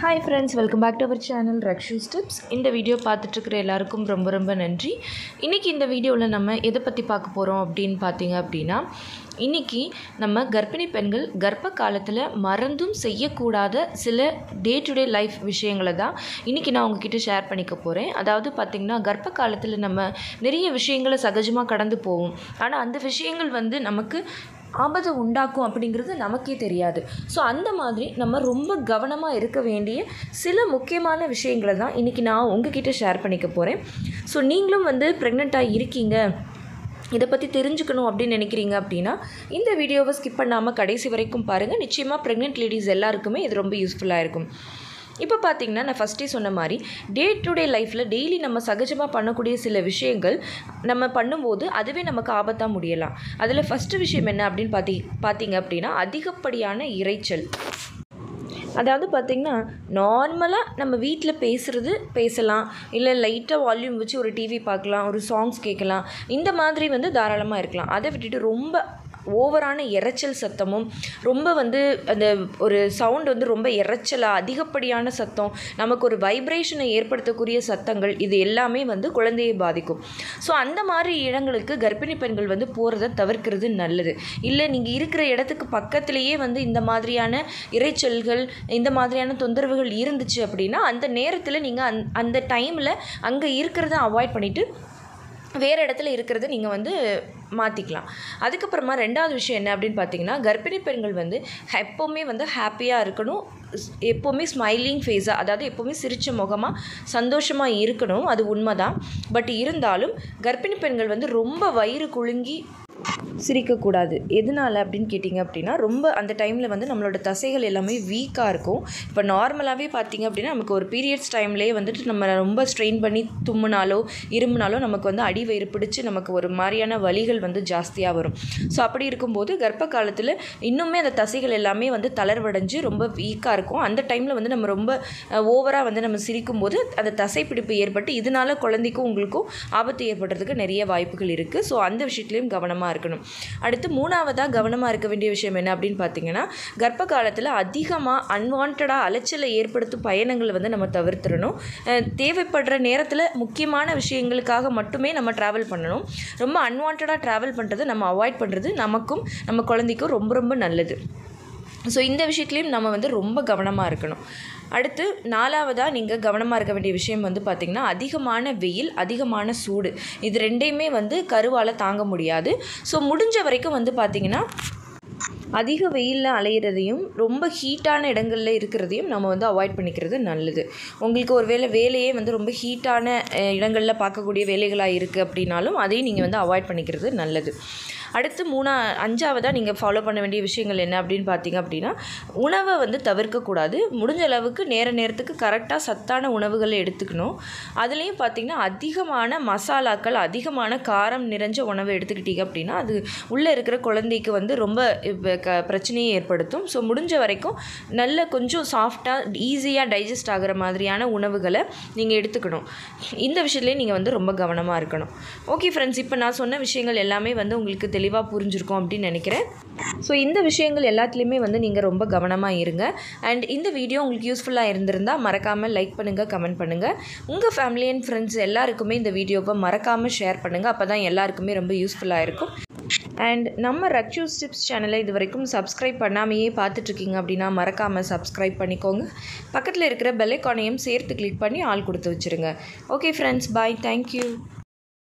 Hi friends, welcome back to our channel Rakshu's Tips. இந்த video பார்த்துட்டு இருக்கிற எல்லாருக்கும் ரொம்ப நன்றி. இன்னைக்கு இந்த வீடியோவில் நம்ம எதை பற்றி பார்க்க போகிறோம் அப்படின்னு பார்த்தீங்க அப்படின்னா, இன்னைக்கு நம்ம கர்ப்பிணி பெண்கள் கர்ப்ப காலத்தில் மறந்தும் செய்யக்கூடாத சில டே டு டே லைஃப் விஷயங்களை தான் இன்றைக்கி நான் உங்ககிட்ட ஷேர் பண்ணிக்க போகிறேன். அதாவது பார்த்திங்கன்னா, கர்ப்ப காலத்தில் நம்ம நிறைய விஷயங்களை சகஜமாக கடந்து போவோம். ஆனால் அந்த விஷயங்கள் நமக்கு ஆபத்து உண்டாக்கும் அப்படிங்கிறது நமக்கே தெரியாது. ஸோ அந்த மாதிரி நம்ம ரொம்ப கவனமாக இருக்க வேண்டிய சில முக்கியமான விஷயங்களை தான் இன்றைக்கி நான் உங்ககிட்ட ஷேர் பண்ணிக்க போகிறேன். ஸோ நீங்களும் ப்ரெக்னெண்ட்டாக இருக்கீங்க, இதை பற்றி தெரிஞ்சுக்கணும் அப்படின்னு நினைக்கிறீங்க அப்படின்னா இந்த வீடியோவை ஸ்கிப் பண்ணாமல் கடைசி வரைக்கும் பாருங்கள். நிச்சயமாக ப்ரெக்னென்ட் லேடிஸ் எல்லாருக்குமே இது ரொம்ப யூஸ்ஃபுல்லாக இருக்கும். இப்போ பார்த்திங்கன்னா, நான் ஃபஸ்ட்டே சொன்ன மாதிரி டே டு டே லைஃப்பில் டெய்லி நம்ம சகஜமாக பண்ணக்கூடிய சில விஷயங்கள் நம்ம பண்ணும்போது அதுவே நமக்கு ஆபத்தாக முடியலாம். அதில் ஃபஸ்ட்டு விஷயம் என்ன அப்படின்னு பார்த்தீங்க அப்படின்னா, அதிகப்படியான இரைச்சல். அதாவது பார்த்திங்கன்னா, நார்மலாக நம்ம வீட்டில் பேசலாம், இல்லை லைட்டாக வால்யூம் வச்சு ஒரு டிவி பார்க்கலாம், ஒரு சாங்ஸ் கேட்கலாம், இந்த மாதிரி தாராளமாக இருக்கலாம். அதை விட்டுட்டு ரொம்ப ஓவரான இரைச்சல் சத்தமும், ரொம்ப அந்த ஒரு சவுண்ட் ரொம்ப இரைச்சலாக அதிகப்படியான சத்தம், நமக்கு ஒரு வைப்ரேஷனை ஏற்படுத்தக்கூடிய சத்தங்கள், இது எல்லாமே குழந்தையை பாதிக்கும். ஸோ அந்த மாதிரி இடங்களுக்கு கர்ப்பிணி பெண்கள் போகிறத தவிர்க்கிறது நல்லது. இல்லை நீங்கள் இருக்கிற இடத்துக்கு பக்கத்துலேயே இந்த மாதிரியான இரைச்சல்கள், இந்த மாதிரியான தொந்தரவுகள் இருந்துச்சு அப்படின்னா அந்த நேரத்தில் நீங்கள் அந்த டைமில் அங்கே இருக்கிறத அவாய்ட் பண்ணிவிட்டு வேறு இடத்துல இருக்கிறத நீங்கள் மாற்றிக்கலாம். அதுக்கப்புறமா ரெண்டாவது விஷயம் என்ன அப்படின்னு பார்த்தீங்கன்னா, கர்ப்பிணி பெண்கள் எப்போவுமே ஹாப்பியாக இருக்கணும், எப்போவுமே ஸ்மைலிங் ஃபேஸாக, அதாவது எப்போவுமே சிரித்த முகமாக சந்தோஷமாக இருக்கணும். அது உண்மை தான். பட் இருந்தாலும் கர்ப்பிணி பெண்கள் ரொம்ப வயிறு குலுங்கி சிரிக்கக்கூடாது. எதனால் அப்படின்னு கேட்டிங்க அப்படின்னா, ரொம்ப அந்த டைமில் நம்மளோட தசைகள் எல்லாமே வீக்காக இருக்கும். இப்போ நார்மலாகவே பார்த்திங்க அப்படின்னா, நமக்கு ஒரு பீரியட்ஸ் டைம்லேயே நம்ம ரொம்ப ஸ்ட்ரெயின் பண்ணி தும்முனாலோ இருமுனாலோ நமக்கு அடி வயிறு பிடிச்சி நமக்கு ஒரு மாதிரியான வலிகள் ஜாஸ்தியாக வரும். ஸோ அப்படி இருக்கும்போது கர்ப்ப காலத்தில் இன்னுமே அந்த தசைகள் எல்லாமே தளர்வடைஞ்சு ரொம்ப வீக்காக இருக்கும். அந்த டைமில் நம்ம ரொம்ப ஓவராக நம்ம சிரிக்கும்போது அந்த தசைப்பிடிப்பு ஏற்பட்டு இதனால் குழந்தைக்கும் உங்களுக்கும் ஆபத்து ஏற்படுறதுக்கு நிறைய வாய்ப்புகள் இருக்குது. ஸோ அந்த விஷயத்துலையும் கவனமாக இருக்கணும். அடுத்து மூணாவதாக கவனமாக இருக்க வேண்டிய விஷயம் என்ன அப்படின்னு பார்த்தீங்கன்னா, கர்ப்ப காலத்தில் அதிகமாக அன்வான்டாக அலைச்சலை ஏற்படுத்தும் பயணங்களை நம்ம தவிர்த்துடணும். தேவைப்படுற நேரத்தில் முக்கியமான விஷயங்களுக்காக மட்டுமே நம்ம ட்ராவல் பண்ணணும். ரொம்ப அன்வான்டாக ட்ராவல் பண்ணுறது நம்ம அவாய்ட் பண்ணுறது நமக்கும் நம்ம குழந்தைக்கும் ரொம்ப நல்லது. ஸோ இந்த விஷயத்துலையும் நம்ம ரொம்ப கவனமாக இருக்கணும். அடுத்து நாலாவதாக நீங்கள் கவனமாக இருக்க வேண்டிய விஷயம் பார்த்திங்கன்னா, அதிகமான வெயில், அதிகமான சூடு, இது ரெண்டையுமே கருவால் தாங்க முடியாது. ஸோ முடிஞ்ச வரைக்கும் பார்த்திங்கன்னா, அதிக வெயிலில் அலையிறதையும் ரொம்ப ஹீட்டான இடங்களில் இருக்கிறதையும் நம்ம அவாய்ட் பண்ணிக்கிறது நல்லது. உங்களுக்கு ஒரு வேலையே ரொம்ப ஹீட்டான இடங்களில் பார்க்கக்கூடிய வேலைகளாக இருக்குது அப்படின்னாலும் அதையும் நீங்கள் அவாய்ட் பண்ணிக்கிறது நல்லது. அடுத்து அஞ்சாவதாக நீங்கள் ஃபாலோ பண்ண வேண்டிய விஷயங்கள் என்ன அப்படின்னு பார்த்தீங்க அப்படின்னா, உணவை தவிர்க்கக்கூடாது. முடிஞ்ச அளவுக்கு நேரத்துக்கு கரெக்டாக சத்தான உணவுகளை எடுத்துக்கணும். அதுலேயும் பார்த்திங்கன்னா, அதிகமான மசாலாக்கள், அதிகமான காரம் நிறைஞ்ச உணவை எடுத்துக்கிட்டீங்க அப்படின்னா அது உள்ளே இருக்கிற குழந்தைக்கு ரொம்ப பிரச்சனையை ஏற்படுத்தும். ஸோ முடிஞ்ச வரைக்கும் நல்ல கொஞ்சம் சாஃப்டாக ஈஸியாக டைஜஸ்ட் ஆகிற மாதிரியான உணவுகளை நீங்கள் எடுத்துக்கணும். இந்த விஷயத்துலேயே நீங்கள் ரொம்ப கவனமாக இருக்கணும். ஓகே ஃப்ரெண்ட்ஸ், இப்போ நான் சொன்ன விஷயங்கள் எல்லாமே உங்களுக்கு தெளிவாக புரிஞ்சிருக்கும் அப்படின்னு நினைக்கிறேன். ஸோ இந்த விஷயங்கள் எல்லாத்துலேயுமே நீங்கள் ரொம்ப கவனமாக இருங்க. அண்ட் இந்த வீடியோ உங்களுக்கு யூஸ்ஃபுல்லாக இருந்திருந்தால் மறக்காமல் லைக் பண்ணுங்கள், கமெண்ட் பண்ணுங்கள். உங்கள் ஃபேமிலி அண்ட் ஃப்ரெண்ட்ஸ் எல்லாருக்குமே இந்த வீடியோவை மறக்காமல் ஷேர் பண்ணுங்கள். அப்போ தான் எல்லாருக்குமே ரொம்ப யூஸ்ஃபுல்லாக இருக்கும். அண்ட் நம்ம ரக்ஷூஸ் டிப்ஸ் சேனலை இது வரைக்கும் சப்ஸ்கிரைப் பண்ணாமையே பார்த்துட்ருக்கீங்க அப்படின்னா மறக்காமல் சப்ஸ்கிரைப் பண்ணிக்கோங்க. பக்கத்தில் இருக்கிற பெல் ஐகானையும் சேர்த்து கிளிக் பண்ணி ஆல் கொடுத்து வச்சுருங்க. ஓகே ஃப்ரெண்ட்ஸ், பாய், தேங்க்யூ.